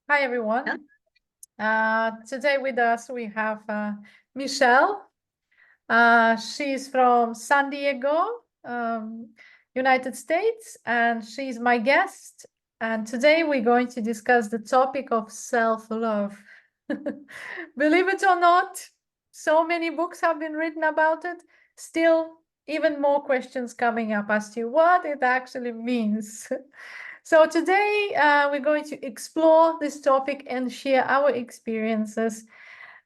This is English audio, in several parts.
Hi, everyone. Today with us we have Michelle. She's from San Diego, United States, and she's my guest. And today we're going to discuss the topic of self-love. Believe it or not, so many books have been written about it. Still, even more questions coming up as to what it actually means. So today we're going to explore this topic and share our experiences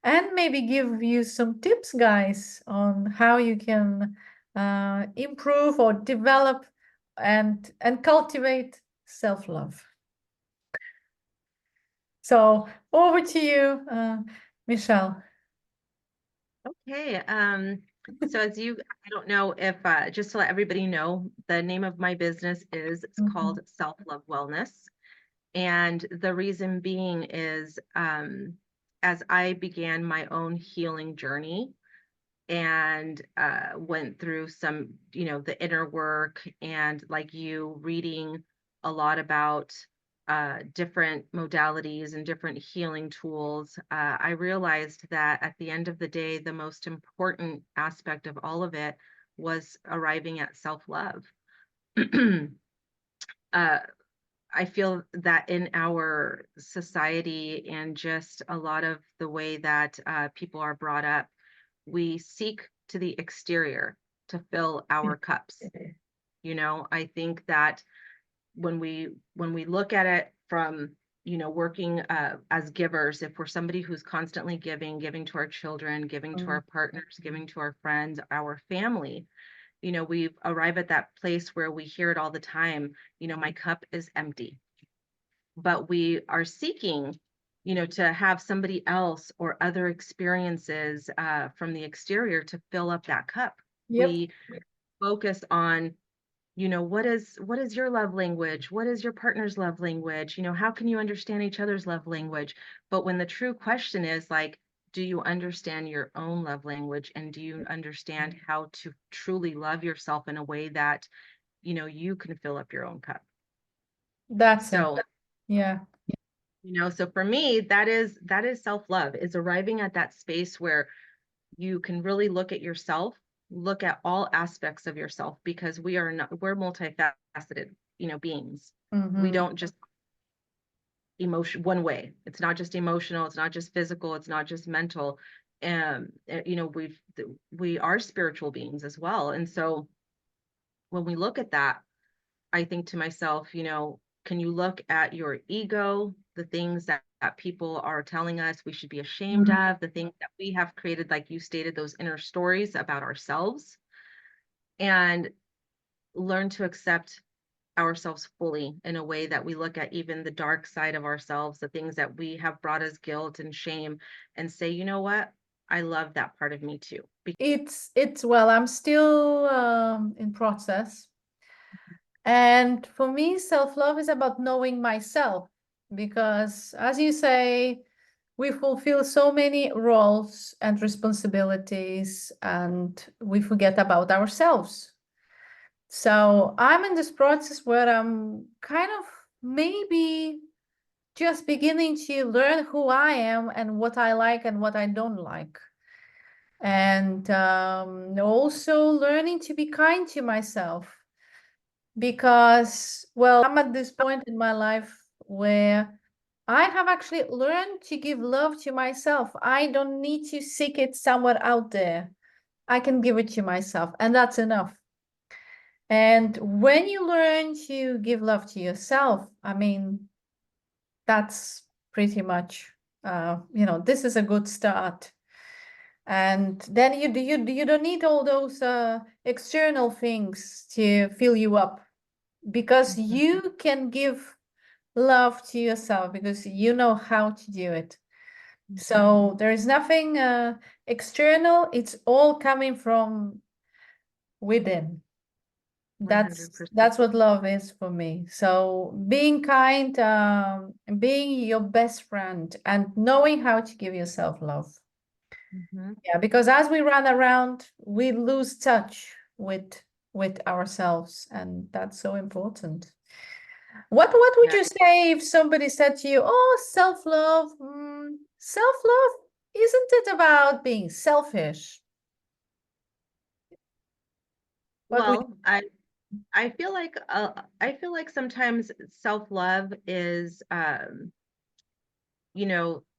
and maybe give you some tips, guys, on how you can improve or develop and cultivate self-love. So over to you, Michelle. Okay. So I don't know if, just to let everybody know, the name of my business is called Self-Love Wellness. And the reason being is, as I began my own healing journey and went through some, the inner work and like you reading a lot about different modalities and different healing tools, I realized that at the end of the day, the most important aspect of all of it was arriving at self-love. I feel that in our society and just a lot of the way that people are brought up, we seek to the exterior to fill our cups. I think that when we look at it from working as givers, if we're somebody who's constantly giving to our children, giving to our partners, giving to our friends, our family, we arrive at that place where we hear it all the time, my cup is empty. But we are seeking to have somebody else or other experiences from the exterior to fill up that cup. Yep. We focus on what is your love language? What is your partner's love language? How can you understand each other's love language? But when the true question is like, do you understand your own love language, and do you understand how to truly love yourself in a way that you can fill up your own cup? That's it. So Yeah. so for me, that is self-love, is arriving at that space where you can really look at yourself, look at all aspects of yourself, because we're multifaceted, beings. We don't just emotion one way. It's not just emotional, it's not just physical, it's not just mental. And we are spiritual beings as well. And so when we look at that, I think to myself, can you look at your ego, the things that people are telling us we should be ashamed of, the things that we have created, like you stated, those inner stories about ourselves, and learn to accept ourselves fully in a way that we look at even the dark side of ourselves, the things that we have brought as guilt and shame, and say, you know what? I love that part of me too. It's well, I'm still in process. And for me, self-love is about knowing myself, because as you say, we fulfill so many roles and responsibilities and we forget about ourselves. So I'm in this process where I'm kind of maybe just beginning to learn who I am and what I like and what I don't like. And also learning to be kind to myself, because, well, I'm at this point in my life where I have actually learned to give love to myself. I don't need to seek it somewhere out there. I can give it to myself, and that's enough. And when you learn to give love to yourself, I mean, that's pretty much, this is a good start. And then you don't need all those external things to fill you up, because you can give love to yourself because you know how to do it. So there is nothing external. It's all coming from within. That's 100%. what love is for me. So being kind, being your best friend, and knowing how to give yourself love. Yeah, because as we run around, we lose touch with ourselves, and that's so important. What would Yeah. you say if somebody said to you, "Oh, self-love, self-love, isn't it about being selfish?" What would Well, I feel like sometimes self-love is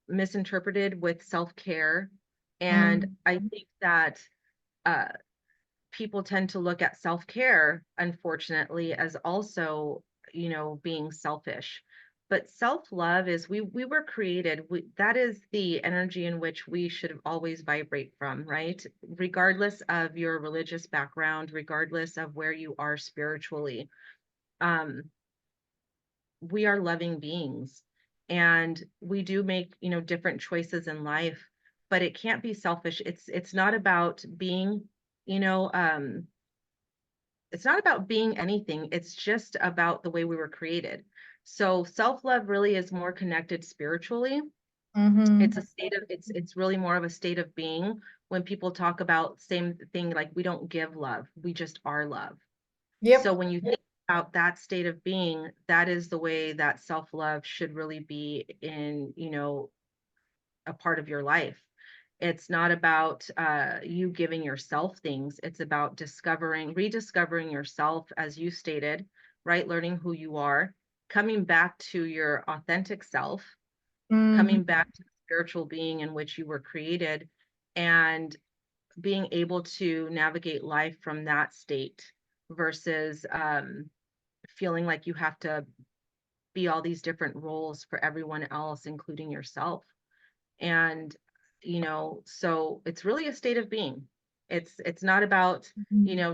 misinterpreted with self-care. And Mm, I think that uh people tend to look at self-care, unfortunately, as also, being selfish. But self-love is we were created, that is the energy in which we should always vibrate from, right? Regardless of your religious background, regardless of where you are spiritually. Um, we are loving beings, and we do make, different choices in life, but it can't be selfish. It's not about being, you know, um, it's not about being anything. It's just about the way we were created. So self-love really is more connected spiritually. mm-hmm. It's really more of a state of being. When people talk about same thing, like we don't give love, we just are love. So Yep. when you think about that state of being, that is the way that self-love should really be in, a part of your life. It's not about you giving yourself things. It's about rediscovering yourself, as you stated, right? Learning who you are, coming back to your authentic self, Mm-hmm. coming back to the spiritual being in which you were created, and being able to navigate life from that state versus feeling like you have to be all these different roles for everyone else, including yourself. And so it's really a state of being. It's not about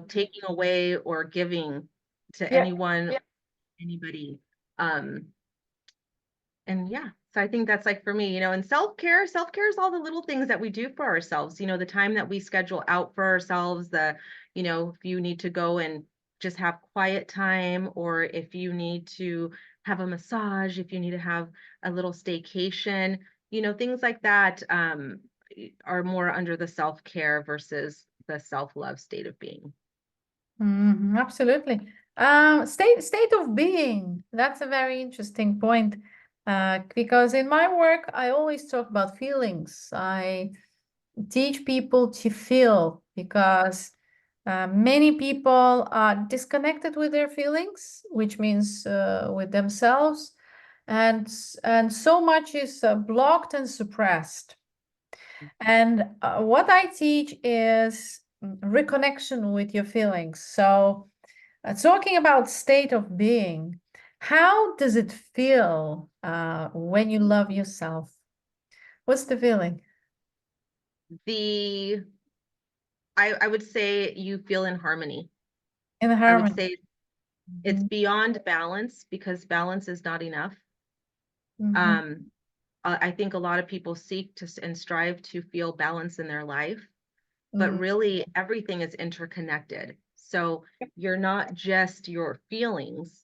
taking away or giving to Yep. anyone, anybody. um and yeah, so I think that's like for me, and self-care is all the little things that we do for ourselves, the time that we schedule out for ourselves, if you need to go and just have quiet time, or if you need to have a massage, if you need to have a little staycation, things like that are more under the self-care versus the self-love state of being. Mhm, absolutely. State of being. That's a very interesting point. Because in my work, I always talk about feelings. I teach people to feel because many people are disconnected with their feelings, which means with themselves, and so much is blocked and suppressed. And what I teach is reconnection with your feelings. So, talking about state of being, how does it feel when you love yourself? What's the feeling? The I would say you feel in harmony. In I would harmony. say it's Mhm, beyond balance, because balance is not enough. mhm, Um, I think a lot of people seek to and strive to feel balance in their life, but mm. really everything is interconnected. So you're not just your feelings,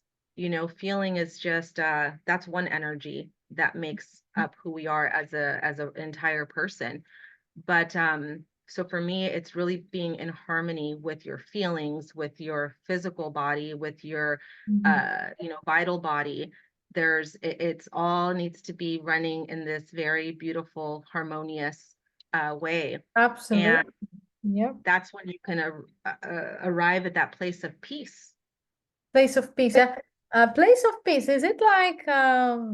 feeling is just that's one energy that makes up who we are as a entire person. But so for me, it's really being in harmony with your feelings, with your physical body, with your Mhm. vital body. It's all needs to be running in this very beautiful, harmonious way. And Absolutely. Yep. that's when you can arrive at that place of peace. Place of peace. Yeah. Place of peace. Is it like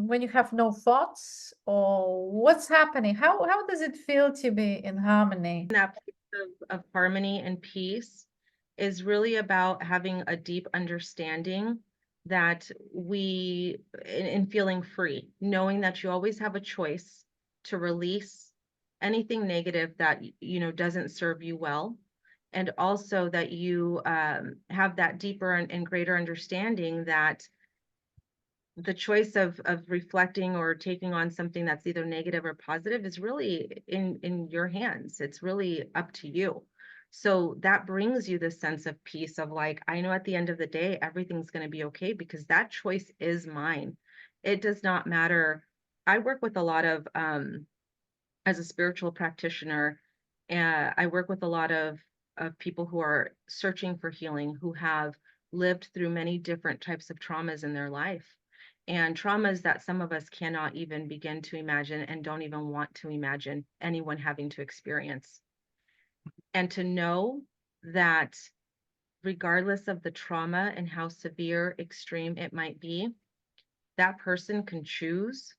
when you have no thoughts, or what's happening? How does it feel to be in harmony? That place of harmony and peace is really about having a deep understanding that in feeling free, knowing that you always have a choice to release anything negative that doesn't serve you well, and also that you have that deeper and greater understanding that the choice of reflecting or taking on something that's either negative or positive is really in your hands. It's really up to you. So that brings you this sense of peace of like, I know at the end of the day everything's going to be okay, because that choice is mine. It does not matter. I work with a lot of as a spiritual practitioner, I work with a lot of people who are searching for healing, who have lived through many different types of traumas in their life, and traumas that some of us cannot even begin to imagine and don't even want to imagine anyone having to experience. And to know that regardless of the trauma and how severe, extreme it might be, that person can choose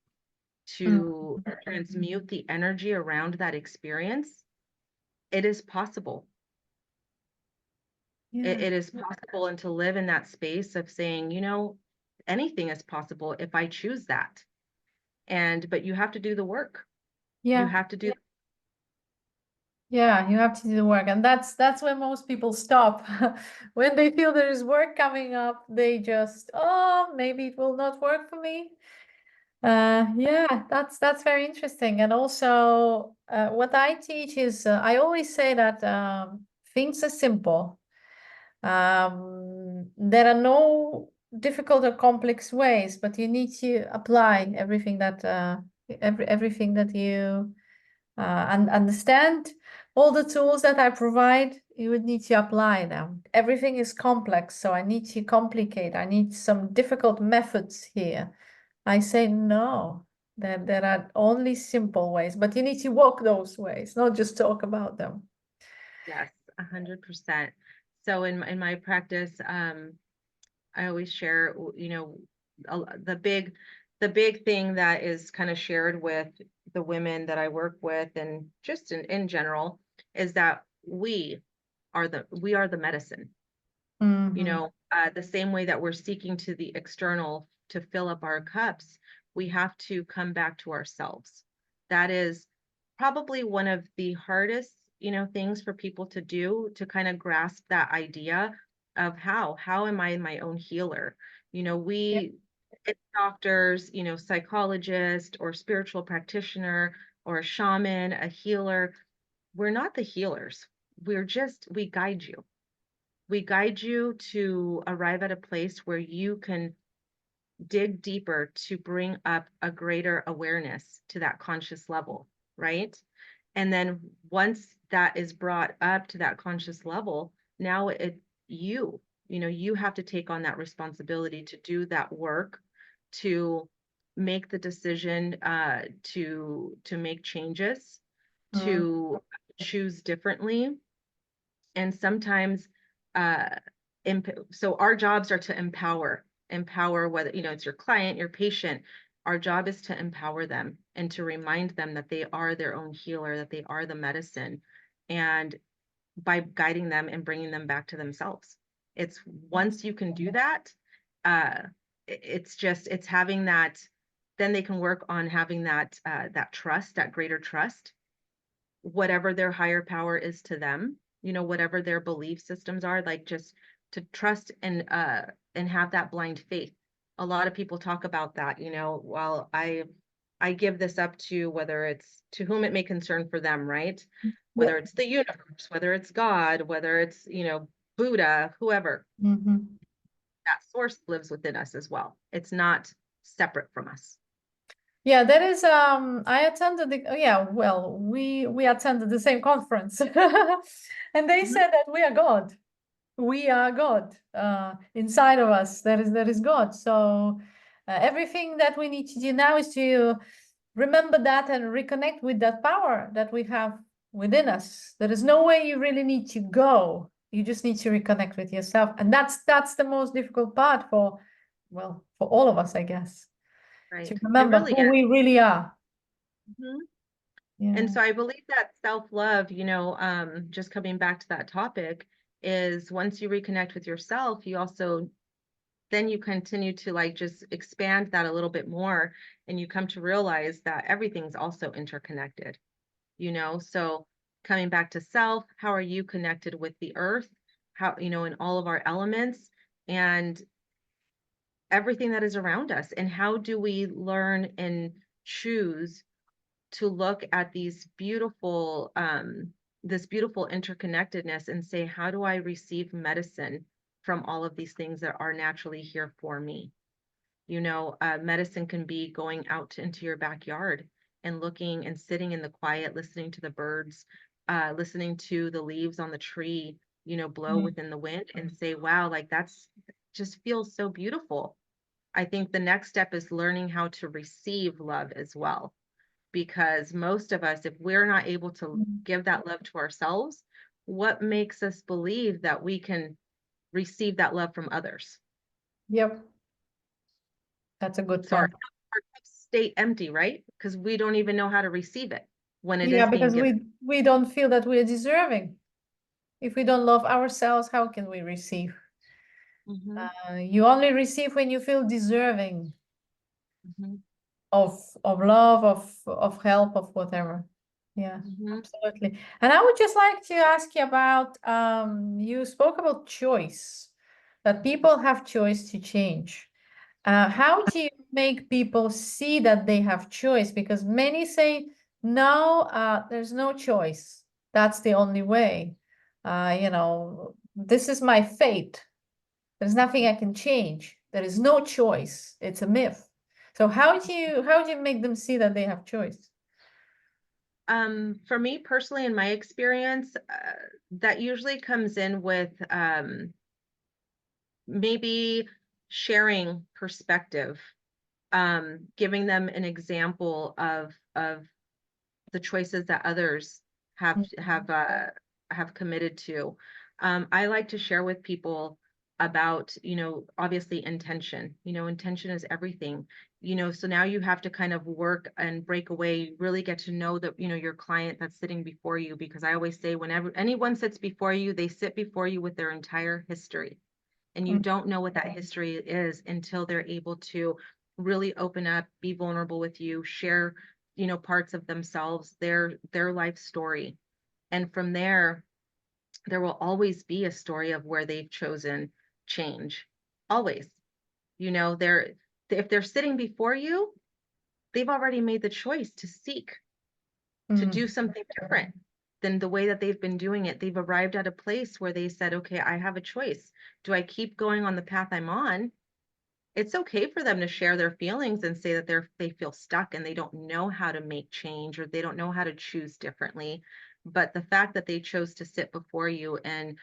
Mm. to transmute the energy around that experience. It is possible. Yeah. It is possible, and to live in that space of saying, anything is possible if I choose that. But you have to do the work. You Yeah. have to do. Yeah, you have to do the work, and that's where most people stop. When they feel there is work coming up, they just, oh, maybe it will not work for me. Yeah, that's very interesting. And also, what I teach is, I always say that things are simple. There are no difficult or complex ways, but you need to apply everything that you and understand. All the tools that I provide, you would need to apply them. Everything is complex, so I need to complicate. I need some difficult methods here. I say no. There are only simple ways, but you need to walk those ways, not just talk about them. Yes, 100%. So in my practice, I always share, the big thing that is kind of shared with the women that I work with, and just in general, is that we are the medicine. Hmm. The same way that we're seeking to the external to fill up our cups, we have to come back to ourselves. That is probably one of the hardest, things for people to do, to kind of grasp that idea of how am I my own healer? Yeah. It's doctors, psychologist or spiritual practitioner or a shaman, a healer. We're not the healers. We guide you. We guide you to arrive at a place where you can dig deeper to bring up a greater awareness to that conscious level, right? And then once that is brought up to that conscious level, now you have to take on that responsibility to do that work, to make the decision, to make changes, Mm. to choose differently. And sometimes uh so our jobs are to empower, whether it's your client, your patient. Our job is to empower them and to remind them that they are their own healer, that they are the medicine, and by guiding them and bringing them back to themselves. It's once you can do that, uh it's having that, then they can work on having that trust, that greater trust, whatever their higher power is to them, whatever their belief systems are, like, just to trust and have that blind faith. A lot of people talk about that, well, I give this up to, whether it's to whom it may concern for them, right? Yeah. Whether it's the universe, whether it's God, whether it's, Buddha, whoever, Hmm. that source lives within us as well. It's not separate from us. Yeah, that is I attended the, oh, yeah, well, we attended the same conference. And they Mhm. said that we are God. We are God. Inside of us there is God. So everything that we need to do now is to remember that and reconnect with that power that we have within us. There is no way you really need to go. You just need to reconnect with yourself. And that's the most difficult part for, well, for all of us, I guess, to Right. It remember really who is. we really are. Mhm. And Yeah. so I believe that self-love, just coming back to that topic, is once you reconnect with yourself, you also, then you continue to, like, just expand that a little bit more, and you come to realize that everything's also interconnected, So coming back to self, how are you connected with the earth? How, in all of our elements and everything that is around us? And how do we learn and choose to look at this beautiful interconnectedness and say, how do I receive medicine from all of these things that are naturally here for me? Medicine can be going out into your backyard and looking and sitting in the quiet, listening to the birds, listening to the leaves on the tree, blow within the wind and say, wow, like that's just feels so beautiful. I think the next step is learning how to receive love as well, because most of us, if we're not able to give that love to ourselves, what makes us believe that we can receive that love from others? Yep, that's a good So our point. cups stay empty, right? Because we don't even know how to receive it when it Yeah, is being because given. we don't feel that we're deserving. If we don't love ourselves, how can we receive? Hmm. You only receive when you feel deserving Hmm. of love, of help, of whatever. Yeah, Hmm. absolutely. And I would just like to ask you about you spoke about choice, that people have choice to change. How do you make people see that they have choice? Because many say, no, there's no choice. That's the only way. This is my fate. There's nothing I can change. There is no choice. It's a myth. So how do you make them see that they have choice? For me personally, in my experience, that usually comes in with maybe sharing perspective, giving them an example of the choices that others have Mhm. have committed to. I like to share with people about, obviously intention. Intention is everything. So now you have to kind of work and break away, really get to know that, your client that's sitting before you, because I always say whenever anyone sits before you, they sit before you with their entire history. And you Mm, don't know what that history is until they're able to really open up, be vulnerable with you, share, parts of themselves, their life story. And from there will always be a story of where they've chosen change. Always. They're if they're sitting before you, they've already made the choice to seek, to do mm, something different than the way that they've been doing it. They've arrived at a place where they said, okay, I have a choice. Do I keep going on the path I'm on? It's okay for them to share their feelings and say that they feel stuck and they don't know how to make change or they don't know how to choose differently. But the fact that they chose to sit before you and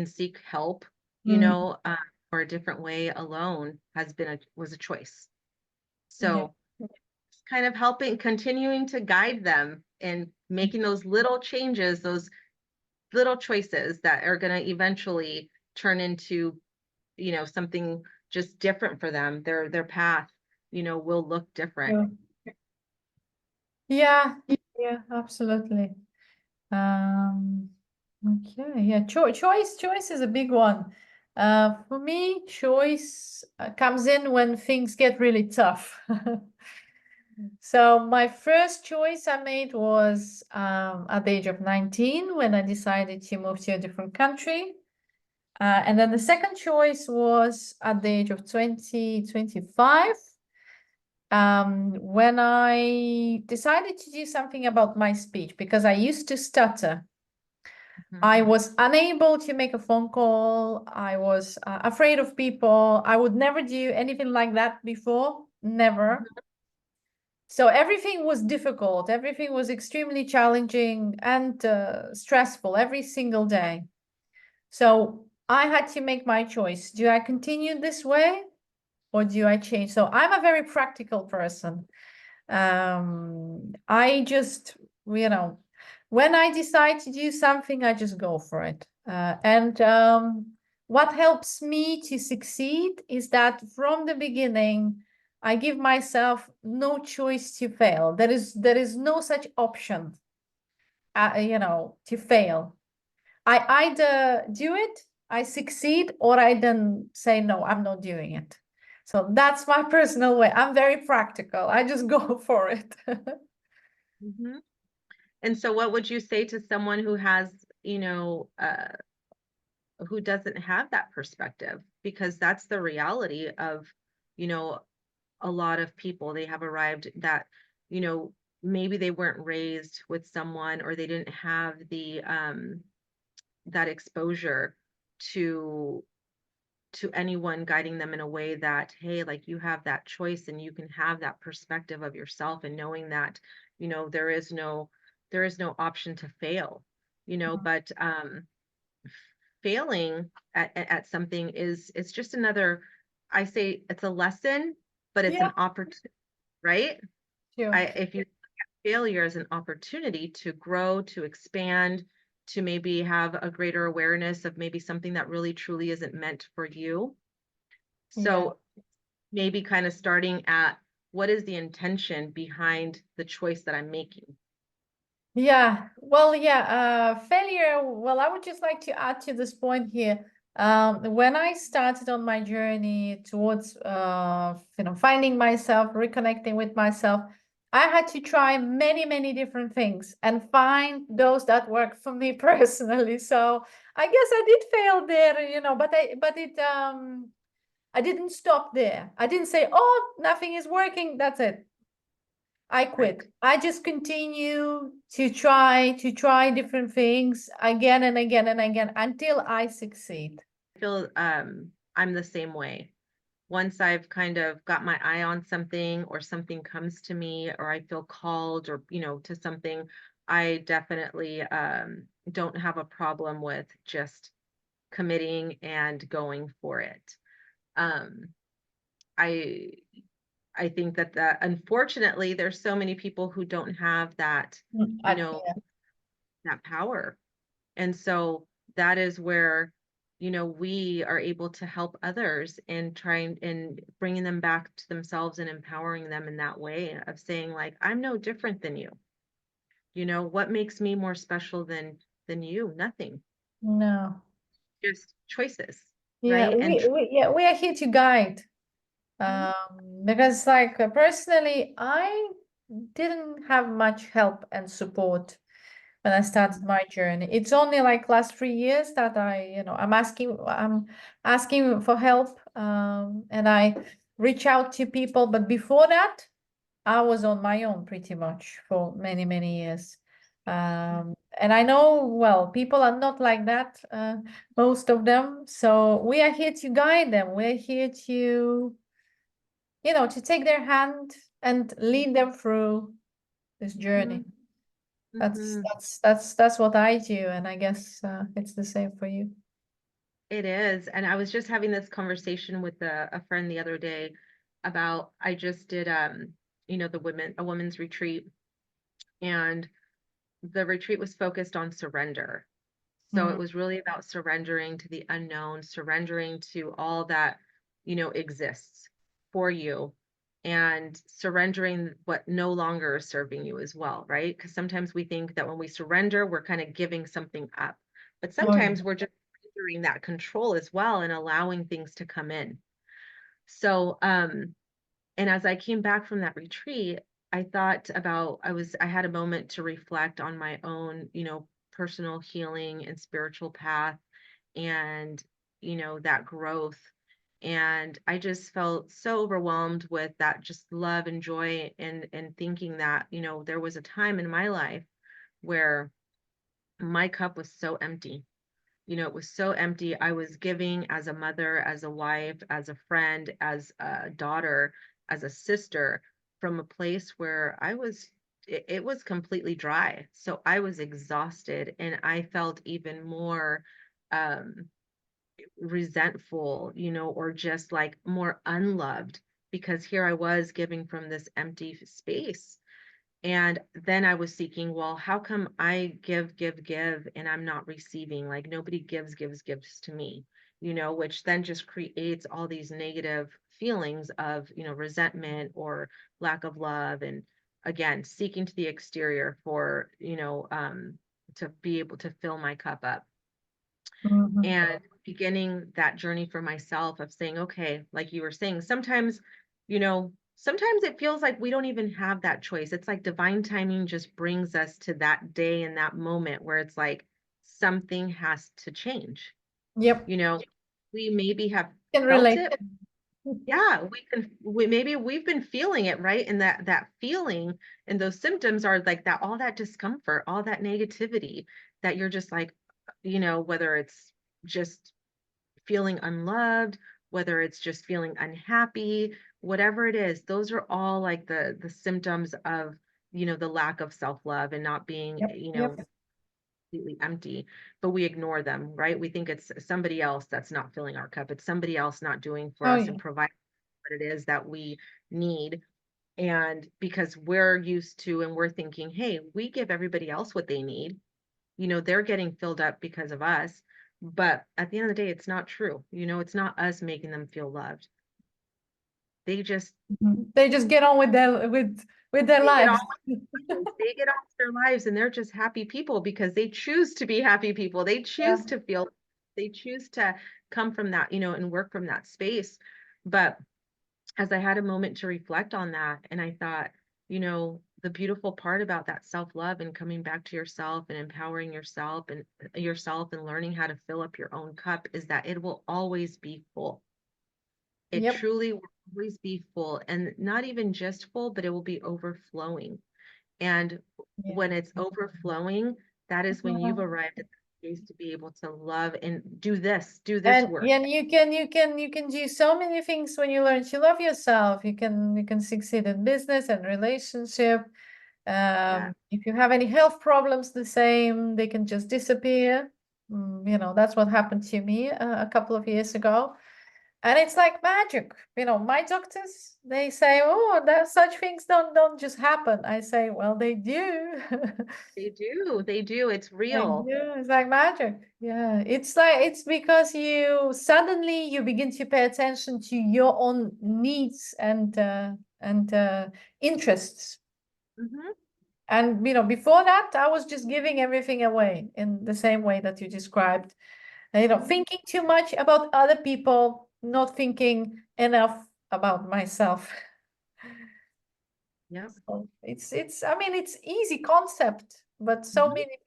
seek help, mm. or a different way alone was a choice. Yeah. So it's kind of helping, continuing to guide them and making those little changes, those little choices that are going to eventually turn into, something just different for them. Their path, will look different. Yeah. Yeah, yeah, absolutely. Um, okay, yeah, choice is a big one. For me, choice comes in when things get really tough. So my first choice I made was at the age of 19 when I decided to move to a different country. And then the second choice was at the age of 25 when I decided to do something about my speech because I used to stutter. Mhm. I was unable to make a phone call. I was afraid of people. I would never do anything like that before, never. Mhm. So everything was difficult. Everything was extremely challenging and stressful every single day. So I had to make my choice. Do I continue this way or do I change? So I'm a very practical person. I just, you know, when I decide to do something, I just go for it. And what helps me to succeed is that from the beginning, I give myself no choice to fail. There is no such option, to fail. I either do it, I succeed, or I then say, no, I'm not doing it. So that's my personal way. I'm very practical. I just go for it. Mhm. And so what would you say to someone who has, who doesn't have that perspective? Because that's the reality of, you know, a lot of people. They have arrived that, you know, maybe they weren't raised with someone or they didn't have the that exposure to anyone guiding them in a way that, hey, like you have that choice and you can have that perspective of yourself and knowing that, there is no option to fail, but failing at something it's just another, I say it's a lesson, but it's Yeah, an opportunity, right? sure. If you failure as an opportunity to grow, to expand, to maybe have a greater awareness of maybe something that really truly isn't meant for you. Yeah. So maybe kind of starting at what is the intention behind the choice that I'm making? Yeah, well, yeah, failure. Well, I would just like to add to this point here. When I started on my journey towards, finding myself, reconnecting with myself, I had to try many, many different things and find those that work for me personally. So I guess I did fail there, I didn't stop there. I didn't say, "Oh, nothing is working. That's it. I Right. quit." I just continue to try different things again and again and again until I succeed. I feel I'm the same way. Once I've kind of got my eye on something or something comes to me or I feel called or to something, I definitely don't have a problem with just committing and going for it. Um I I think that unfortunately there's so many people who don't have that, you know, Yeah. that power. And so that is where, we are able to help others and trying and bringing them back to themselves and empowering them in that way of saying like, I'm no different than you. What makes me more special than you? Nothing. No. Just choices, Yeah, right? And we are here to guide. Mhm. Because personally, I didn't have much help and support when I started my journey. It's only like last 3 years that I'm asking for help, and I reach out to people. But before that, I was on my own pretty much for many, many years. And I know, well, people are not like that, most of them. So we are here to guide them. We're here to take their hand and lead them through this journey. Mhm. That's Mhm. that's that's that's what I do, and I guess it's the same for you. It is. And I was just having this conversation with a friend the other day about I just did a women's retreat, and the retreat was focused on surrender. So it Mm. was really about surrendering to the unknown, surrendering to all that, exists for you, and surrendering what no longer is serving you as well, right? Because sometimes we think that when we surrender, we're kind of giving something up. But Oh, yeah. sometimes we're just surrendering that control as well and allowing things to come in. So, and as I came back from that retreat, I thought about I had a moment to reflect on my own, personal healing and spiritual path and, that growth. And I just felt so overwhelmed with that just love and joy and thinking that, there was a time in my life where my cup was so empty. It was so empty. I was giving as a mother, as a wife, as a friend, as a daughter, as a sister from a place where it was completely dry. So I was exhausted and I felt even more um, resentful, or just like more unloved because here I was giving from this empty space. And then I was seeking, well, how come I give, and I'm not receiving? Like nobody gives to me, which then just creates all these negative feelings of, resentment or lack of love. And again, seeking to the exterior for, to be able to fill my cup up Mhm. and beginning that journey for myself of saying, okay, like you were saying, sometimes it feels like we don't even have that choice. It's like divine timing just brings us to that day and that moment where it's like something has to change. Yep, You know, we maybe have can felt relate. it. Yeah, maybe we've been feeling it, right? And that feeling and those symptoms are like that, all that discomfort, all that negativity that you're just like, whether it's just feeling unloved, whether it's just feeling unhappy, whatever it is, those are all like the symptoms of, the lack of self-love and not being, Yep, yep. completely empty, but we ignore them, right? We think it's somebody else that's not filling our cup. It's somebody else not doing for Oh us yeah. and providing what it is that we need. And because we're used to and we're thinking, hey, we give everybody else what they need. They're getting filled up because of us. But at the end of the day, it's not true. It's not us making them feel loved. They just They just get on with their they get on lives. with life. They get on with their lives and they're just happy people because they choose to be happy people. They Yeah. choose to feel, they choose to come from that, and work from that space. But as I had a moment to reflect on that, and I thought, the beautiful part about that self-love and coming back to yourself and empowering yourself and learning how to fill up your own cup is that it will always be full. It Yep. truly will always be full, and not even just full, but it will be overflowing. And Yeah. when it's overflowing, that is when you've Uh, arrived at the space to be able to love and do this and work. yeah, and you can do so many things when you learn to love yourself. You can succeed in business and relationship. Yeah. If you have any health problems, the same, they can just disappear. That's what happened to me a couple of years ago. And it's like magic. My doctors, they say, oh, that such things don't just happen. I say, well, they do. They do. They do. It's They real. do. It's like magic. Yeah. It's because you begin to pay attention to your own needs and interests. Hmm. And before that, I was just giving everything away in the same way that you described. Thinking too much about other people, not thinking enough about myself. Yep. So I mean, it's easy concept, but so Hmm. many,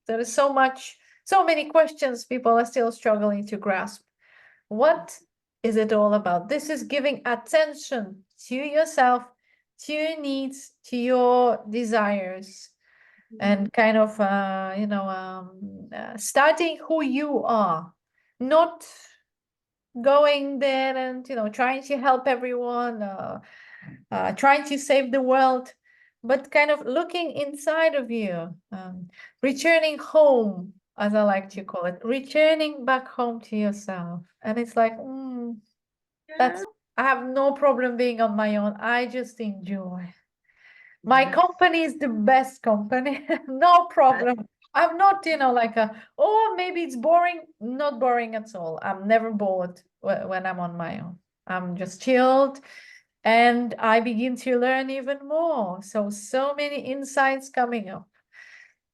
there is so many questions people are still struggling to grasp. What is it all about? This is giving attention to yourself, to your needs, to your desires, and kind of starting who you are, not going there and trying to help everyone, trying to save the world, but kind of looking inside of you, returning home, as I like to call it, returning back home to yourself. And it's like, Yeah. that's I have no problem being on my own. I just enjoy. My Yes. company is the best company, no Yes. problem. I'm not, like oh, maybe it's boring. Not boring at all. I'm never bored when I'm on my own. I'm just chilled and I begin to learn even more. So many insights coming up.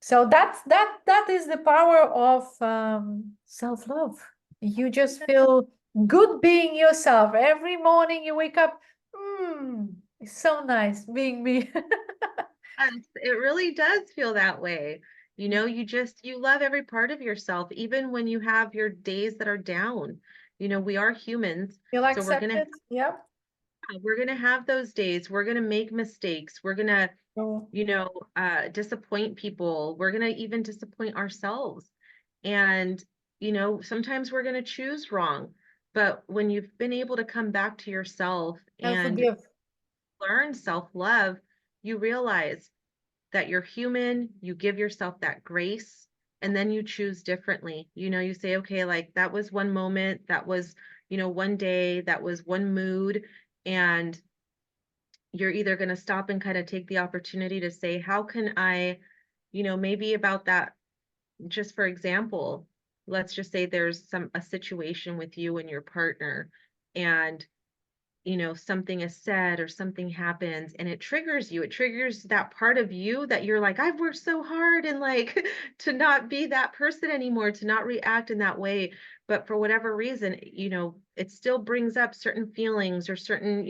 So that is the power of self-love. You just feel good being yourself. Every morning you wake up, it's so nice being me. Yes, it really does feel that way. You love every part of yourself, even when you have your days that are down. We are humans, Feel so accepted. Yep. we're gonna have those days. We're gonna make mistakes. We're gonna, So disappoint people. We're gonna even disappoint ourselves. And, sometimes we're gonna choose wrong. But when you've been able to come back to yourself and and forgive. learn self-love, you realize that you're human, you give yourself that grace, and then you choose differently. You say, okay, like that was one moment, that was, one day, that was one mood, and you're either going to stop and kind of take the opportunity to say, how can I, maybe about that, just for example, let's just say there's a situation with you and your partner, and something is said or something happens and it triggers that part of you that you're like, I've worked so hard and like to not be that person anymore, to not react in that way. But for whatever reason, it still brings up certain feelings or certain,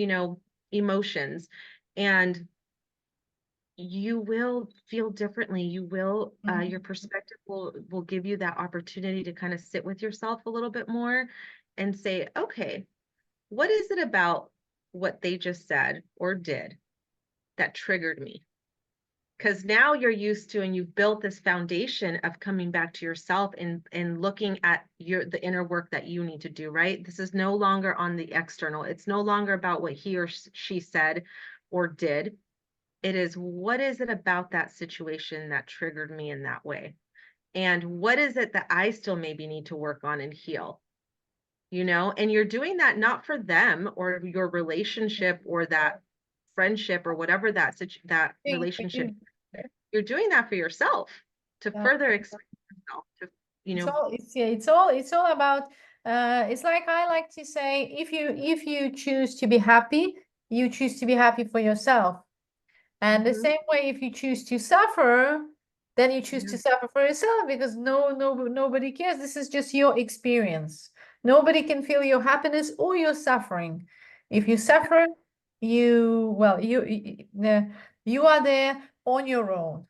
emotions. And you will feel differently. You will, your Mhm. perspective will give you that opportunity to kind of sit with yourself a little bit more and say, okay, what is it about what they just said or did that triggered me? Because now you're used to and you've built this foundation of coming back to yourself and looking at the inner work that you need to do, right? This is no longer on the external. It's no longer about what he or she said or did. It is, what is it about that situation that triggered me in that way? And what is it that I still maybe need to work on and heal? And you're doing that not for them or your relationship or that friendship or whatever that Thing for relationship. you. You're doing that for yourself to Yeah. further expand yourself, to, you It's know, all it's yeah, it's all about it's like I like to say, if you choose to be happy, you choose to be happy for yourself. And the mhm, same way, if you choose to suffer, then you choose yeah, to suffer for yourself, because nobody cares. This is just your experience. Nobody can feel your happiness or your suffering. If you suffer, you are there on your own.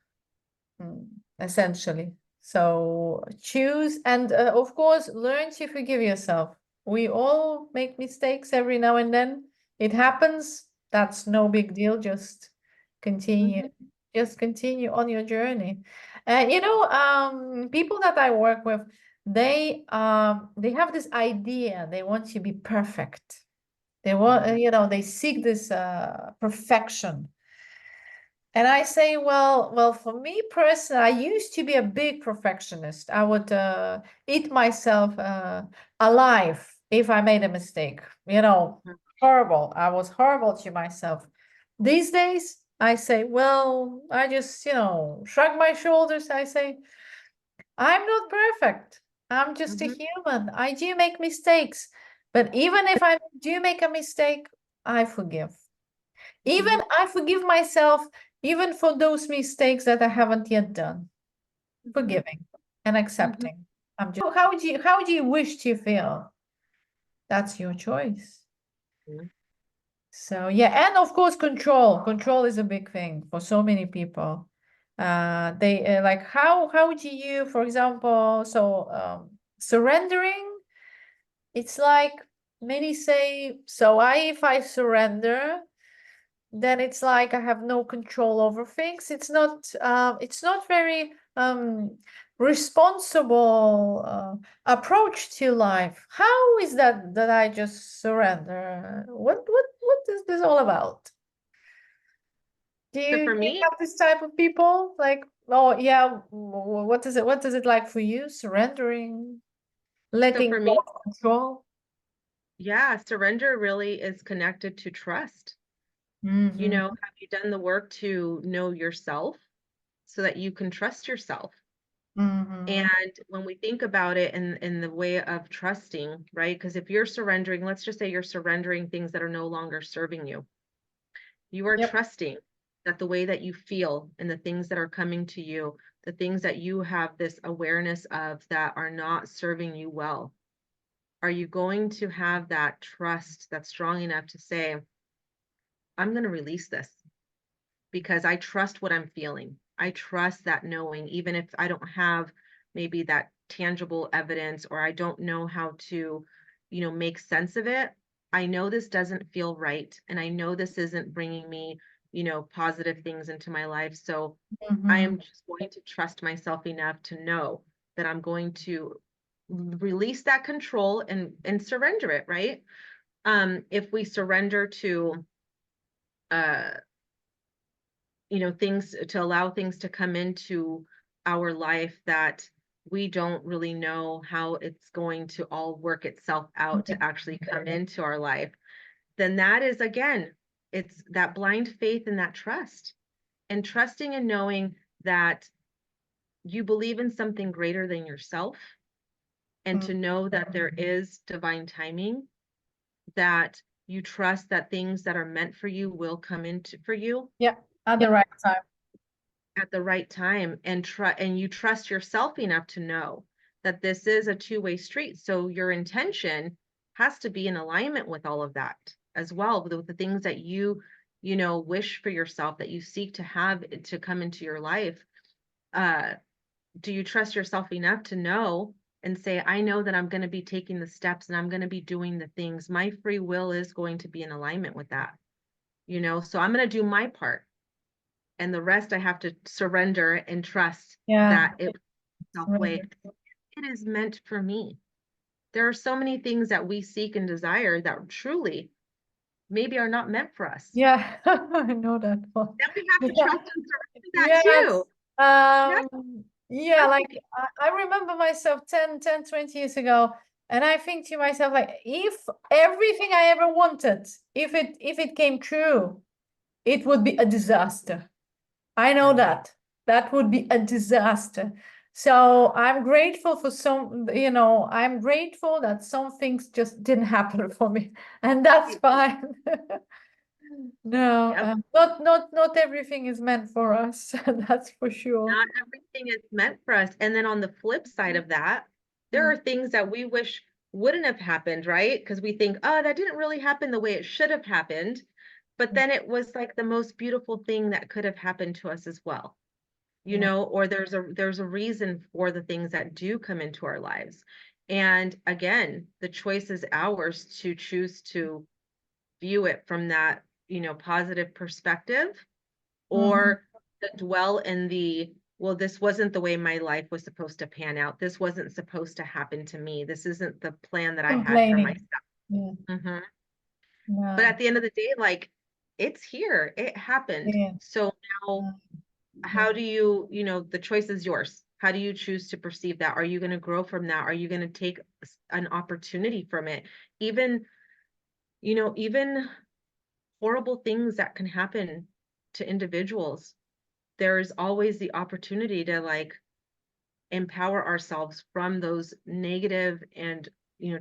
Essentially. So choose and of course learn to forgive yourself. We all make mistakes every now and then. It happens. That's no big deal. Continue, mhm, just continue on your journey. People that I work with, they have this idea. They want to be perfect. They want, they seek this perfection. And I say, well, for me personally, I used to be a big perfectionist. I would eat myself alive if I made a mistake. mhm, Horrible. I was horrible to myself. These days, I say, well, I just, shrug my shoulders. I say, I'm not perfect. I'm just a mhm, human. I do make mistakes. But even if I do make a mistake, I forgive. Even mhm, I forgive myself, even for those mistakes that I haven't yet done. mhm, Forgiving and mhm, accepting. How do you wish to feel? That's your choice. mhm. So yeah, and of course control. Control is a big thing for so many people. They like how do you, for example, surrendering, it's like many say, so if I surrender, then it's like I have no control over things. It's not very responsible approach to life. How is that I just surrender? What is this all about? Do So you, for do you me, have this type of people? Like, oh yeah, what is it like for you? Surrendering, so letting for go me, of control? yeah, surrender really is connected to trust. Mm-hmm. Have you done the work to know yourself so that you can trust yourself? Mm-hmm. And when we think about it in the way of trusting, right? Because if you're surrendering, let's just say you're surrendering things that are no longer serving you, you are Yep. trusting that the way that you feel and the things that are coming to you, the things that you have this awareness of that are not serving you well, are you going to have that trust that's strong enough to say, I'm going to release this because I trust what I'm feeling. I trust that knowing, even if I don't have maybe that tangible evidence or I don't know how to, make sense of it. I know this doesn't feel right. And I know this isn't bringing me, positive things into my life. So I Mm-hmm. am just going to trust myself enough to know that I'm going to release that control and surrender it, right? If we surrender to uh things, to allow things to come into our life that we don't really know how it's going to all work itself out to actually come into our life, then that is, again, it's that blind faith and that trust, and trusting and knowing that you believe in something greater than yourself, and to know that there is divine timing, that you trust that things that are meant for you will come into for you Yeah, at the right time. at the right time, and you trust yourself enough to know that this is a two-way street, so your intention has to be in alignment with all of that as well, with the things that you wish for yourself, that you seek to have to come into your life. uh do you trust yourself enough to know and say, I know that I'm going to be taking the steps and I'm going to be doing the things, my free will is going to be in alignment with that, so I'm going to do my part, and the rest I have to surrender and trust Yeah. that it self way Surrender. it is meant for me. There are so many things that we seek and desire that truly maybe are not meant for us. Yeah, I know that one. Then we have to Yeah. trust and surrender that Yes. too. Yeah, Yeah, trust like me. I remember myself 20 years ago, and I think to myself, like, if everything I ever wanted, if it came true, it would be a disaster. I know that. That would be a disaster. So I'm grateful for I'm grateful that some things just didn't happen for me, and that's fine. No, Yep. not everything is meant for us. That's for sure. Not everything is meant for us. And then on the flip side of that, there Mm, are things that we wish wouldn't have happened, right? Because we think, oh, that didn't really happen the way it should have happened. But then it was like the most beautiful thing that could have happened to us as well. yeah. Or there's a reason for the things that do come into our lives. And again, the choice is ours to choose to view it from that, positive perspective, Mhm. or to dwell in the, well, this wasn't the way my life was supposed to pan out. This wasn't supposed to happen to me. This isn't the plan that I had for myself. Complaining. Yeah. hmm But No. at the end of the day, like, it's here, it happened. Yeah. So now, No. Yeah. how do you, the choice is yours. How do you choose to perceive that? Are you going to grow from that? Are you going to take an opportunity from it? Even, even horrible things that can happen to individuals, there's always the opportunity to, like, empower ourselves from those negative and,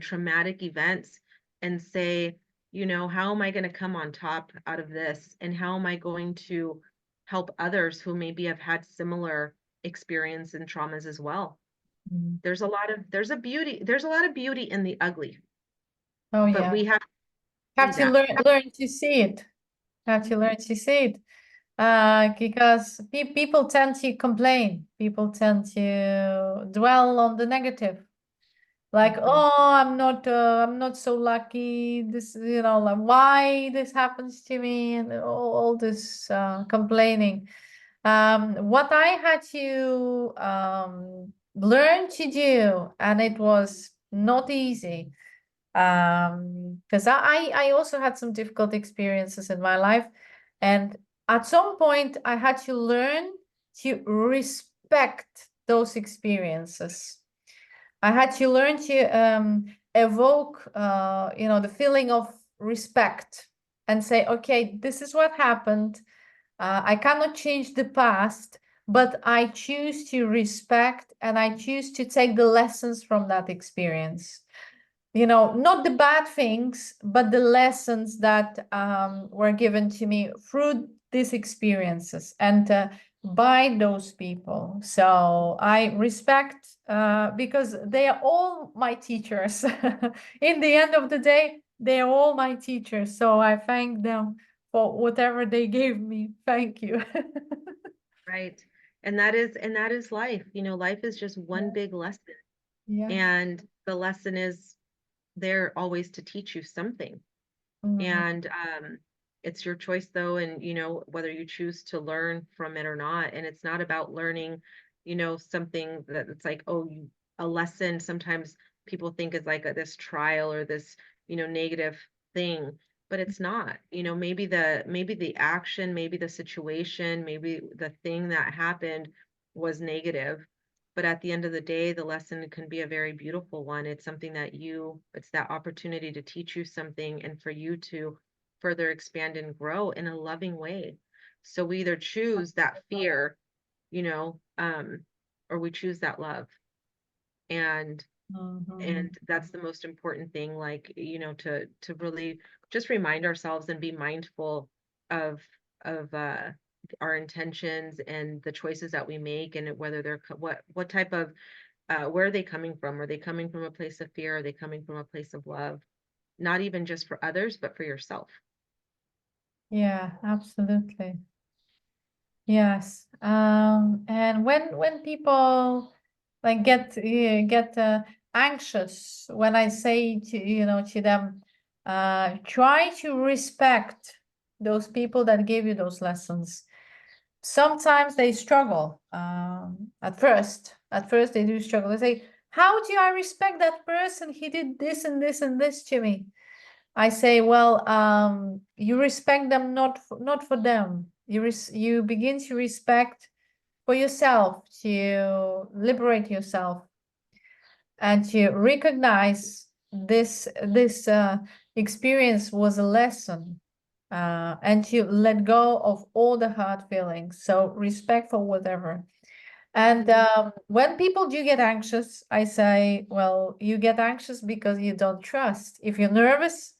traumatic events, and say, how am I going to come on top out of this? And how am I going to help others who maybe have had similar experience and traumas as well? Mm. There's a lot of beauty in the ugly, Oh but yeah. we have to see Have to that. learn to see it. Have to learn to see it. Because people tend to complain. People tend to dwell on the negative. Like, Mhm. oh, I'm not so lucky. This, like, why this happens to me, and all this complaining. What I had to learn to do, and it was not easy, because I also had some difficult experiences in my life, and at some point I had to learn to respect those experiences. I had to learn to evoke, the feeling of respect, and say, okay, this is what happened. I cannot change the past, but I choose to respect, and I choose to take the lessons from that experience. Not the bad things, but the lessons that were given to me through these experiences and by those people. So I respect, because they are all my teachers. In the end of the day, they are all my teachers. So I thank them for whatever they gave me. Thank you. Right. And that is life. Life is just one Yeah. big lesson. Yes. And the lesson is there always to teach you something. Mhm. And it's your choice though, and whether you choose to learn from it or not. And it's not about learning, something that it's like, oh, a lesson sometimes people think is like this trial or this, negative thing, but it's not. Maybe the action, maybe the situation, maybe the thing that happened was negative, but at the end of the day, the lesson can be a very beautiful one. It's something that it's that opportunity to teach you something and for you to further expand and grow in a loving way. So we either choose that fear, you know, um, or we choose that love. And Mhm. and that's the most important thing, like, to really just remind ourselves and be mindful of of our intentions and the choices that we make, and whether what type of where are they coming from? Are they coming from a place of fear? Are they coming from a place of love? Not even just for others, but for yourself. Yeah, absolutely. Yes. And when people like get anxious, when I say to them, try to respect those people that gave you those lessons. Sometimes they struggle at first. At first they do struggle. They say, how do I respect that person? He did this and this and this to me. I say, well, you respect them not for them. You begin to respect for yourself, to liberate yourself, and to recognize this experience was a lesson, and to let go of all the hard feelings. So respect for whatever. And when people do get anxious, I say, well, you get anxious because you don't trust. If you're nervous,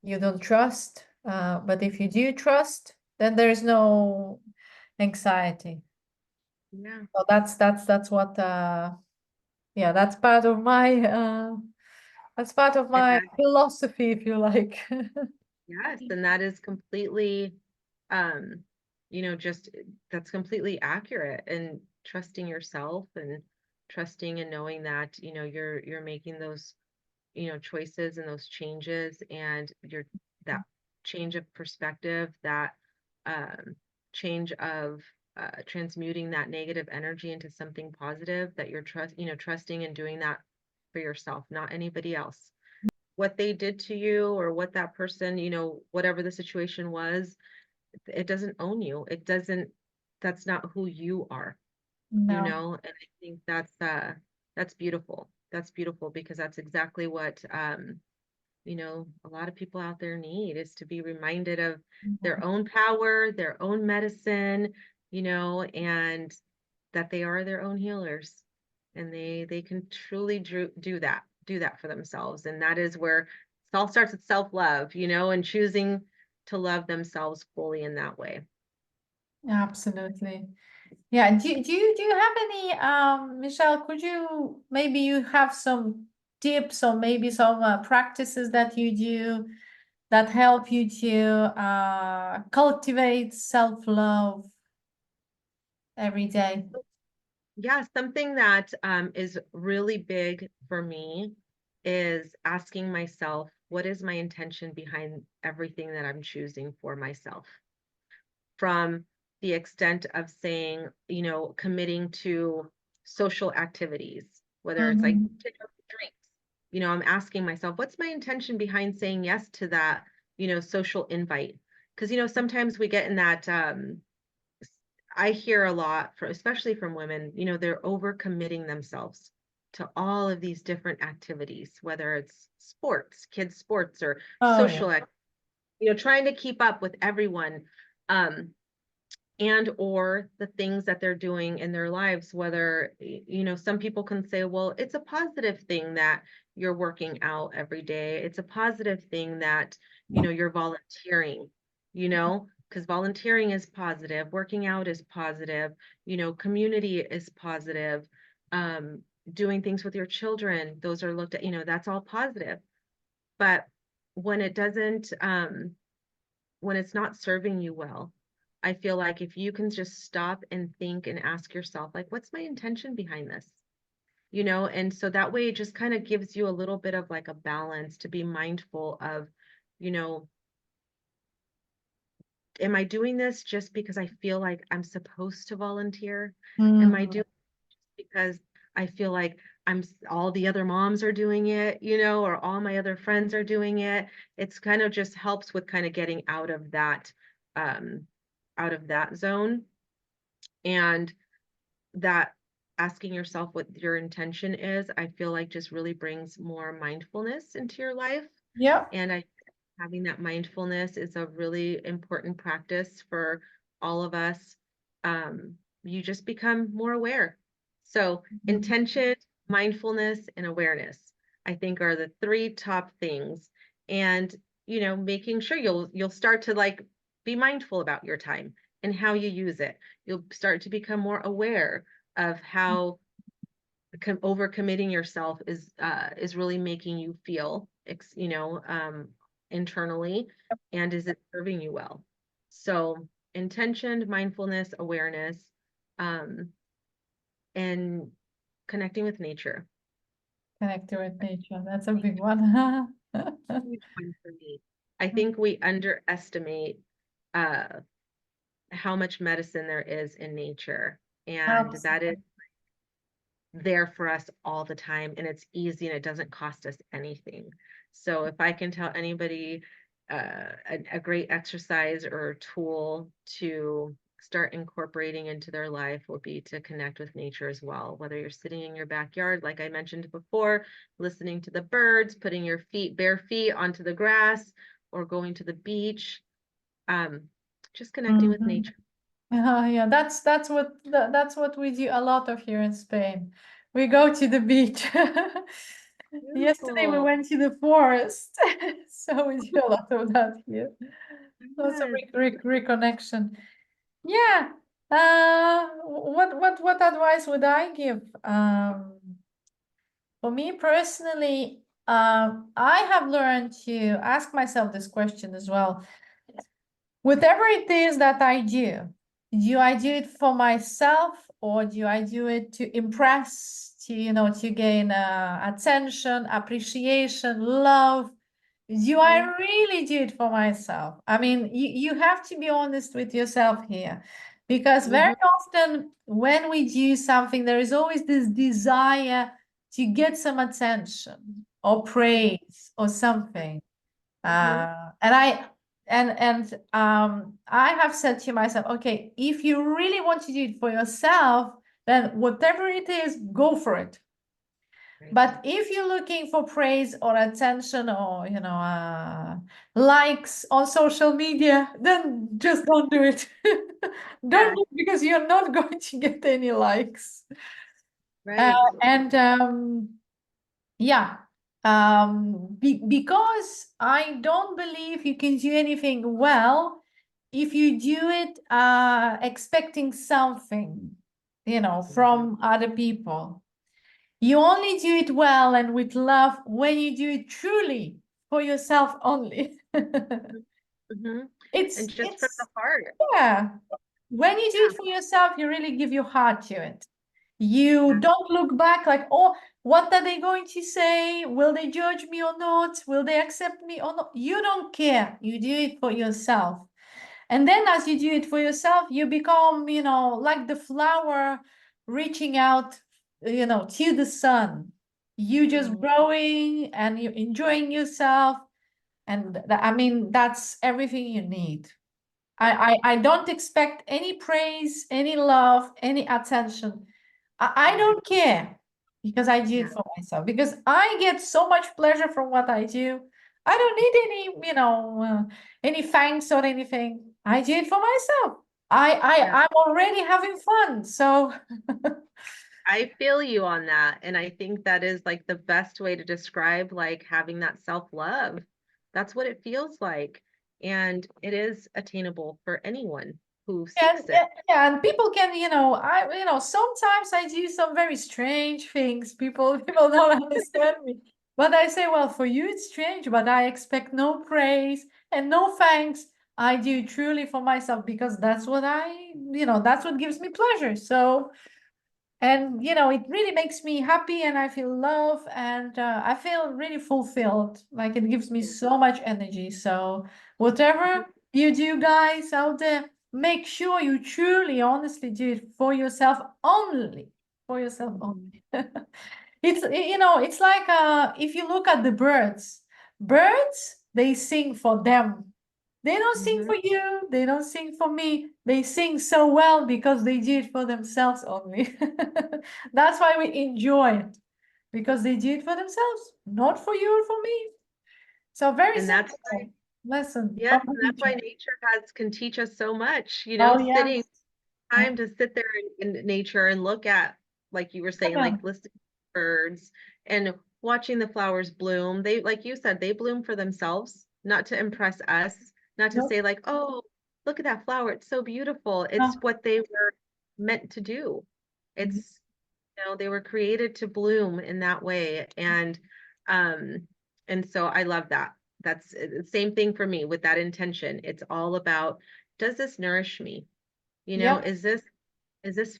you don't trust. But if you do trust, then there is no anxiety. Yeah. So that's what yeah, that's part of And my that, philosophy, if you like. yes, and that is completely, um, just that's completely accurate, and trusting yourself and trusting and knowing that, you're making those, choices and those changes, and that change of perspective, that change of transmuting that negative energy into something positive, that you're trusting and doing that for yourself, not anybody else. What they did to you, or what that person, whatever the situation was, it doesn't own you. It doesn't, that's not who you are, No. and I think that's beautiful. That's beautiful, because that's exactly what a lot of people out there need, is to be reminded of their own power, their own medicine, and that they are their own healers, and they can truly do that for themselves. And that is where it all starts with self-love, and choosing to love themselves fully in that way. Absolutely. Yeah. Do you have any, Michelle, could you, maybe you have some tips or maybe some practices that you do that help you to cultivate self-love every day? Yeah, something that is really big for me is asking myself, what is my intention behind everything that I'm choosing for myself? From the extent of saying, committing to social activities, whether it's like Mhm. take out the drinks. I'm asking myself, what's my intention behind saying yes to that, social invite? Because, sometimes we get in that, I hear a lot, especially from women, they're over committing themselves to all of these different activities, whether it's sports, kids' sports, or Oh, yeah. social, trying to keep up with everyone. Um, and or the things that they're doing in their lives, whether some people can say, well, it's a positive thing that you're working out every day, it's a positive thing that you're volunteering, because volunteering is positive, working out is positive, community is positive, um, doing things with your children, those are looked at, that's all positive. But when it doesn't, when it's not serving you well, I feel like if you can just stop and think and ask yourself, like, what's my intention behind this? And so that way it just kind of gives you a little bit of like a balance to be mindful of, you know, am I doing this just because I feel like I'm supposed to volunteer? Am I Mm. doing it because I feel like all the other moms are doing it, or all my other friends are doing it? It's kind of just helps with kind of getting um, out of that zone, and that asking yourself what your intention is, I feel like just really brings more mindfulness into your life. Yeah. And having that mindfulness is a really important practice for all of us. You just become more aware. So Mhm. intention, mindfulness, and awareness, I think, are the three top things. And making sure you'll start to like be mindful about your time and how you use it. You'll start to become more aware of how overcommitting yourself is really making you feel internally, and is it serving you well? So intention, mindfulness, awareness, um and connecting with nature. Connected with nature. That's a big one. Huge one for me. I think we underestimate uh how much medicine there is in nature, and that is Absolutely. there for us all the time, and it's easy, and it doesn't cost us anything. So if I can tell anybody a great exercise or tool to start incorporating into their life will be to connect with nature as well. Whether you're sitting in your backyard, like I mentioned before, listening to the birds, putting your bare feet onto the grass, or going to the beach, um, just connecting with Mhm. nature. Yeah, that's what we do a lot of here in Spain. We go to the beach. Yesterday we Beautiful. went to the forest, so we do a lot of that here. Lots of Yes. reconnection. Yeah. What advice would I give? For me personally, I have learned to ask myself this question as well. Whatever it is that I do I do it for myself or do I do it to impress, to gain attention, appreciation, love? Do I Mhm. really do it for myself? I mean, you have to be honest with yourself here, because very Mhm. often when we do something, there is always this desire to get some attention or praise or something. Mhm. And I have said to myself, okay, if you really want to do it for yourself, then whatever it is, go for it. Right. But if you're looking for praise or attention or likes on social media, then just don't do it. Don't Yeah. do it because you're not going to get any likes. Uh, Right. and Yeah, because I don't believe you can do anything well if you do it expecting something, Mhm. from other people. You only do it well and with love when you do it truly for yourself only. Mhm. Mhm. And It's just from the it's heart. yeah. When you do Yeah. it for yourself, you really give your heart to it. You Yeah. don't look back like, oh, what are they going to say? Will they judge me or not? Will they accept me or not? You don't care. You do it for yourself. And then as you do it for yourself, you become, like the flower reaching out, to the sun. You just Mm. growing and you enjoying yourself. And I mean, that's everything you need. Yeah. I don't expect any praise, any love, any attention. I Yeah. don't care because I do it Yeah. for myself, because I get so much pleasure from what I do. I don't need any thanks or anything. I do it for myself. Yeah. I'm already having fun. So I feel you on that. And I think that is like the best way to describe like having that self-love. That's what it feels like. And it is attainable for anyone who and seeks it. yeah, and people can, sometimes I do some very strange things. People don't understand me. But I say, well, for you it's strange, but I expect no praise and no thanks. I do truly for myself because that's what gives me pleasure. So, and it really makes me happy and I feel love and I feel really fulfilled. Like it gives me so much energy. So whatever you do, guys out there, make sure you truly honestly do it for yourself only. For yourself Mhm. only. It's like if you look at the birds, they sing for them. They don't sing Mhm. for you, they don't sing for me. They sing so well because they do it for themselves only. That's why we enjoy it, because they do it for themselves, not for you or for me. So very And that's simple lesson yes, from and that's why nature. nature has can teach us so much, Oh sitting yes. time to sit there in nature and look at, like you were saying, Yeah. like listening to birds and watching the flowers bloom. They, like you said, they bloom for themselves, not to impress us, not to Nope. say like, oh, look at that flower, it's so beautiful. It's No. what they were meant to do. It's, they were created to bloom in that way. Um, and so I love that. That's the same thing for me with that intention. It's all about, does this nourish me? Yep. Is this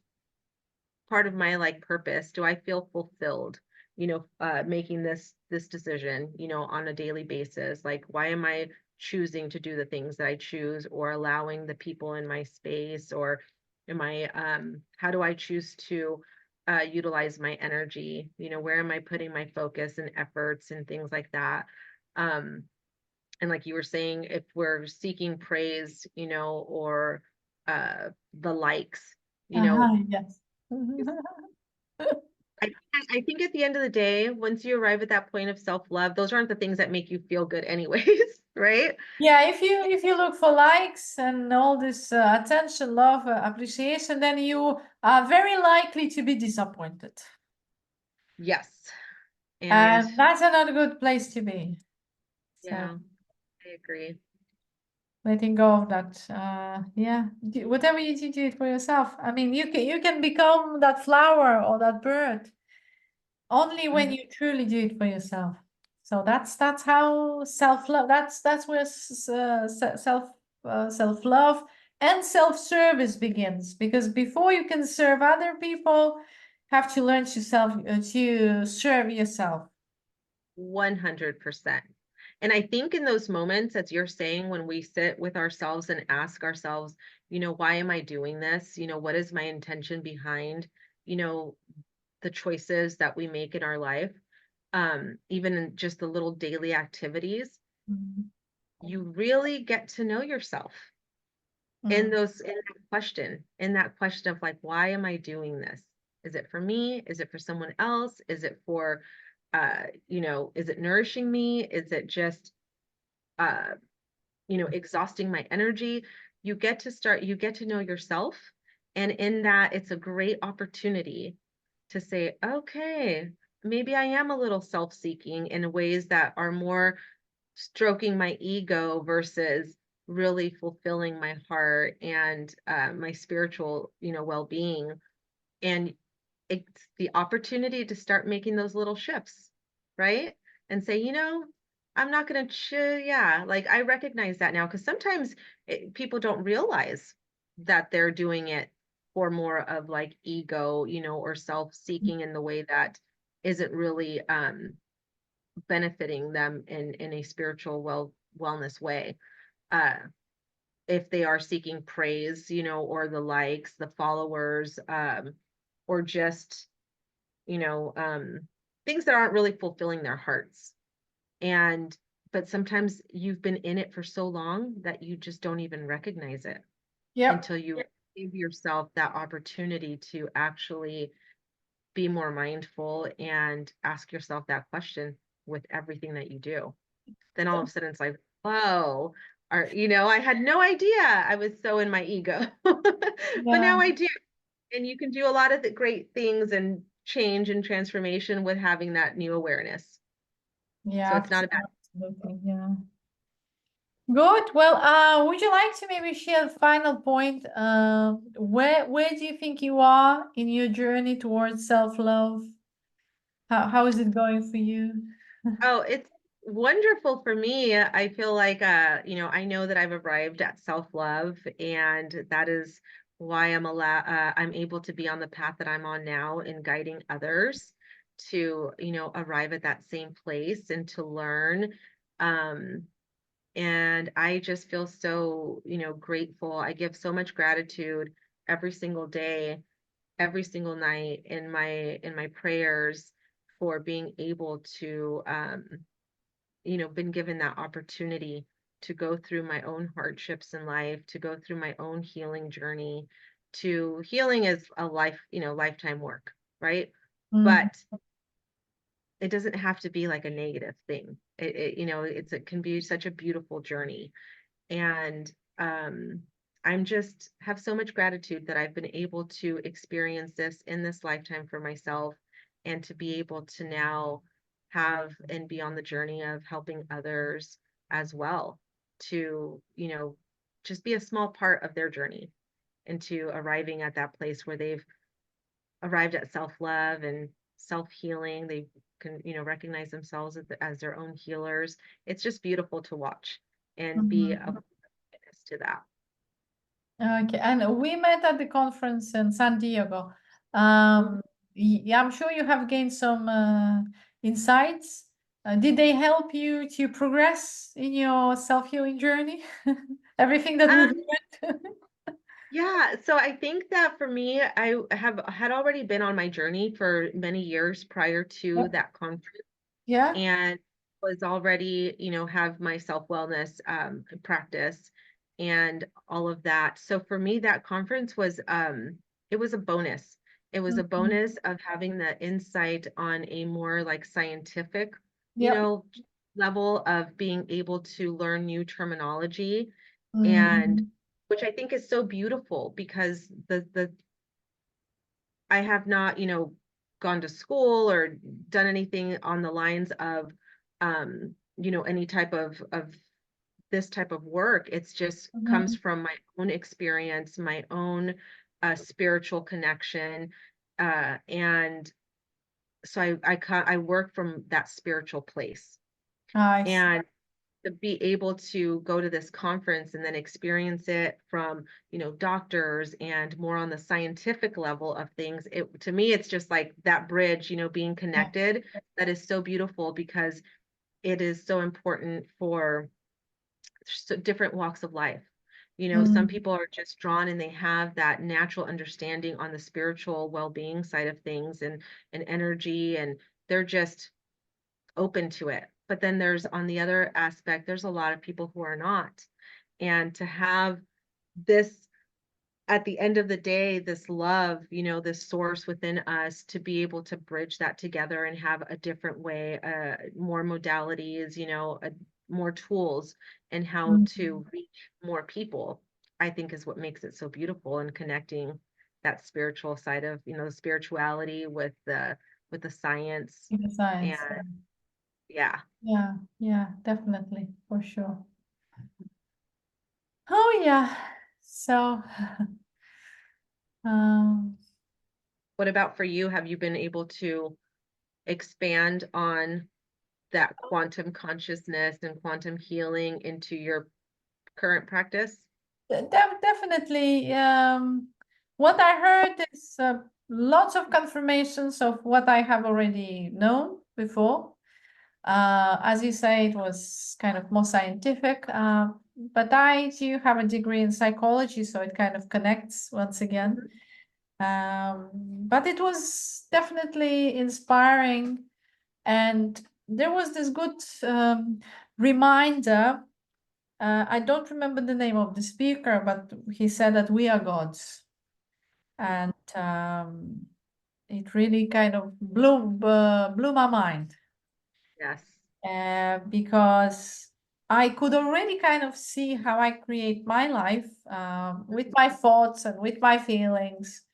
part of my like purpose? Do I feel fulfilled, making this decision, on a daily basis? Like, why am I choosing to do the things that I choose, or allowing the people in my space, or how do I choose to utilize my energy? Where am I putting my focus and efforts and things like that? Um, and like you were saying, if we're seeking praise, or the likes, you know, Yes. I, I think at the end of the day, once you arrive at that point of self-love, those aren't the things that make you feel good anyways, right? Yeah, if you look for likes and all this attention, love, appreciation, then you are very likely to be disappointed. Yes. And And that's not a good place to be. So yeah, I agree. letting go of that. Yeah, whatever you do, do it for yourself. I mean, you can become that flower or that bird only when Mhm. you truly do it for yourself. So that's how self-love. That's where self-love and self-service begins. Because before you can serve other people, you have to learn to serve yourself. 100%. And I think in those moments, as you're saying, when we sit with ourselves and ask ourselves, why am I doing this? What is my intention behind, you know, the choices that we make in our life? Even in just the little daily activities, Mhm. you really get to know yourself in Mm. those, in that question of like, why am I doing this? Is it for me? Is it for someone else? Is it for, is it nourishing me? Is it just, uh, exhausting my energy? You get to know yourself. And in that, it's a great opportunity to say, okay, maybe I am a little self-seeking in ways that are more stroking my ego versus really fulfilling my heart and my spiritual, well-being. And it's the opportunity to start making those little shifts, right? And say, I'm not going to, yeah, like I recognize that now because sometimes people don't realize that they're doing it for more of like ego, or self-seeking in the way that isn't really benefiting them in a spiritual wellness way. Uh, if they are seeking praise, or the likes, the followers, or just, you know, um, things that aren't really fulfilling their hearts. And, but sometimes you've been in it for so long that you just don't even recognize it Yep. until you give yourself that opportunity to actually be more mindful and ask yourself that question with everything that you do. Then all of a sudden it's like, whoa, I had no idea I was so in my ego, but Yeah. now I do. And you can do a lot of the great things and change and transformation with having that new awareness. So Yeah. it's not about, Absolutely. Yeah. Good. Well, would you like to maybe share a final point? Where do you think you are in your journey towards self-love? How is it going for you? oh, it's wonderful for me. I feel like, I know that I've arrived at self-love, and that is why I'm able to be on the path that I'm on now in guiding others to, arrive at that same place and to learn. Um, and I just feel so, grateful. I give so much gratitude every single day, every single night in my prayers for being able to, been given that opportunity to go through my own hardships in life, to go through my own healing journey. To healing is a lifetime work, right? Mm. But it doesn't have to be like a negative thing. It can be such a beautiful journey. And I'm just have so much gratitude that I've been able to experience this in this lifetime for myself, and to be able to now have and be on the journey of helping others as well to, just be a small part of their journey into arriving at that place where they've arrived at self-love and self-healing. They can, recognize themselves as their own healers. It's just beautiful to watch and be a Mhm. witness to that. Okay, and we met at the conference in San Diego. Mhm. Yeah, I'm sure you have gained some insights. Did they help you to progress in your self-healing journey? Everything that we've Um, learned? yeah, so I think that for me, I have had already been on my journey for many years prior to Yep. that conference. Yeah. And was already, have my self-wellness practice and all of that. So for me, that conference was it was a bonus. It was a Mhm. bonus of having the insight on a more like scientific, you Yep. know, level of being able to learn new terminology and Mhm. which I think is so beautiful because the I have not, gone to school or done anything on the lines of, any type of this type of work. It's just comes Mhm. from my own experience, my own spiritual connection, and so I work from that spiritual place, Nice. and to be able to go to this conference and then experience it from doctors and more on the scientific level of things, it to me it's just like that bridge, being Yeah. connected, that is so beautiful because it is so important for different walks of life. Some Mm. people are just drawn and they have that natural understanding on the spiritual well-being side of things and energy, and they're just open to it. But then there's on the other aspect, there's a lot of people who are not. And to have this at the end of the day, this love, this source within us to be able to bridge that together and have a different way, more modalities, more tools and how Mhm. to reach more people, I think is what makes it so beautiful and connecting that spiritual side of, the spirituality with the science. In the And science. yeah. Yeah. Yeah. Definitely. For sure. Oh yeah. So, um, What about for you? Have you been able to expand on that quantum consciousness and quantum healing into your current practice? definitely. What I heard is lots of confirmations of what I have already known before. As you say, it was kind of more scientific, but I do have a degree in psychology, so it kind of connects once again. Mhm. But it was definitely inspiring, and there was this good reminder. I don't remember the name of the speaker, but he said that we are gods, and it really kind of blew my mind. Yes. Because I could already kind of see how I create my life with my thoughts and with my feelings.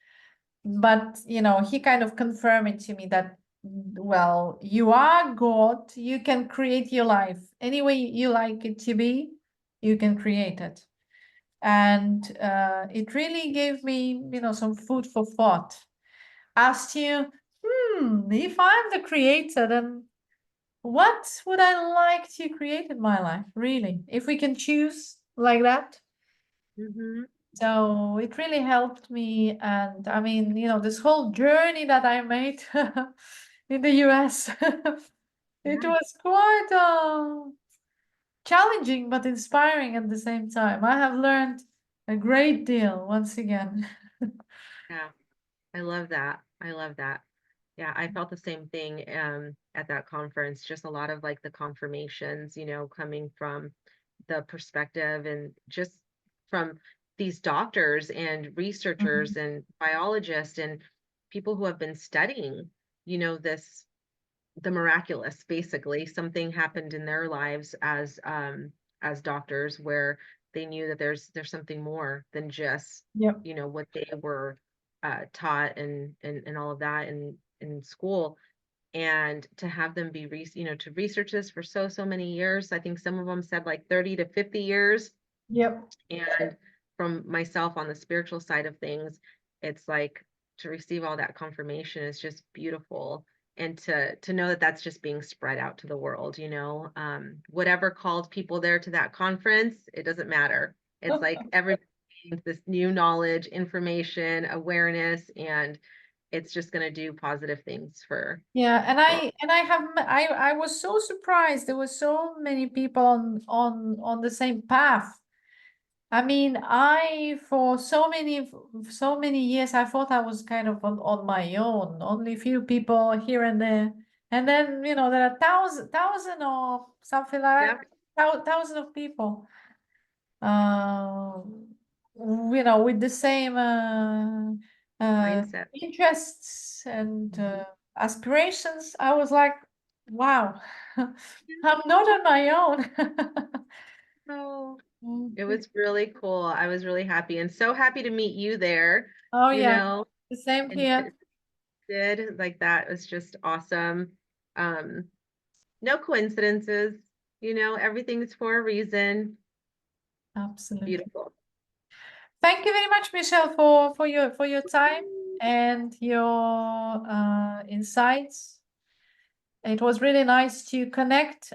But, he kind of confirmed it to me that, well, you are God, you can create your life any way you like it to be, you can create it. And it really gave me, some food for thought. Asked you, if I'm the creator, then what would I like to create in my life, really? If we can choose like that. Hmm. So it really helped me. And I mean, this whole journey that I made in the US, it Yeah. was quite challenging but inspiring at the same time. I have learned a great deal once again. Yeah. I love that. I love that. Yeah, I felt the same thing at that conference. Just a lot of like the confirmations, coming from the perspective and just from these doctors and Mhm. researchers and biologists and people who have been studying, this the miraculous. Basically something happened in their lives as doctors where they knew that there's something more than just Yep. what they were taught and all of that in school, and to have them be to research this for so many years. I think some of them said like 30 to 50 years. Yep. And from myself on the spiritual side of things, it's like to receive all that confirmation is just beautiful. And to know that that's just being spread out to the world, whatever called people there to that conference, it doesn't matter. It's like everybody needs this new knowledge, information, awareness, and it's just going to do positive things Yeah, and for. I was so surprised. There were so many people on the same path. I mean, I for so many years I thought I was kind of on my own. Only few people here and there, And then, there are thousand or something like that, thousand of people, with the same Mindset. interests and Mhm. aspirations. I was like, wow, I'm not on my own. Oh, it Mhm. was really cool. I was really happy and so happy to meet you there, Oh you yeah, know, the same and here. did like that was just awesome. Um, no coincidences, everything's for a reason. Absolutely. Beautiful. Thank you very much, Michelle, for your time and your insights. It was really nice to connect.